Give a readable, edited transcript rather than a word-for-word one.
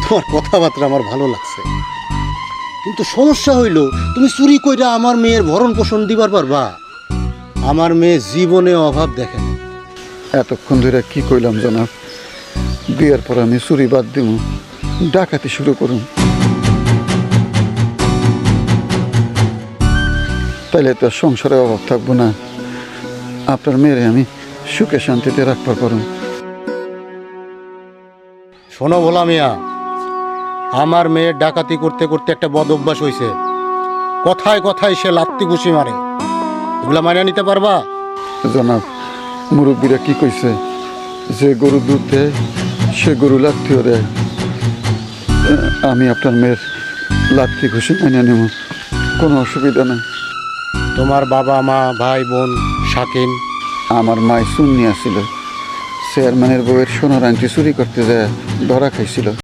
তোমার কথাবার্তা আমার ভালো লাগছে, কিন্তু সমস্যা হইল তুমি চুরি কইরা আমার মেয়ের ভরণ পোষণ দিবার পারবা? আমার মেয়ে জীবনে অভাব দেখে না। এতক্ষণ ধরে কি কইলাম জনাব, বিয়ের পর আমি চুরি বাদ দিব, ডাকাতি শুরু করুন, তাইলে তো আর সংসারে অভাব থাকবো না। আপনার মেয়েরে আমি সুখে শান্তিতে রাখবার পারুন। শোনো ভোলা মিয়া, আমার মেয়ের ডাকাতি করতে করতে একটা বদ অভ্যাস হয়েছে। কথায় কথায় সে লাত্তি ঘুষি মারে, এগুলা মানিয়ে নিতে পারবা? জনাব, মুরব্বীরা কি কইছে, যে গরু দুধ দেয় সে গরু লাত্তিও দেয়। আমি আপনার মেয়ের লাত্তি ঘুষি মানিয়ে নেব, কোনো অসুবিধা নেই। তোমার বাবা মা ভাই বোন শাকিন? আমার মায় সুন্নি আসছিল, চেয়ারম্যানের বউয়ের সোনার আংটি চুরি করতে যায় ধরা খাইছিল।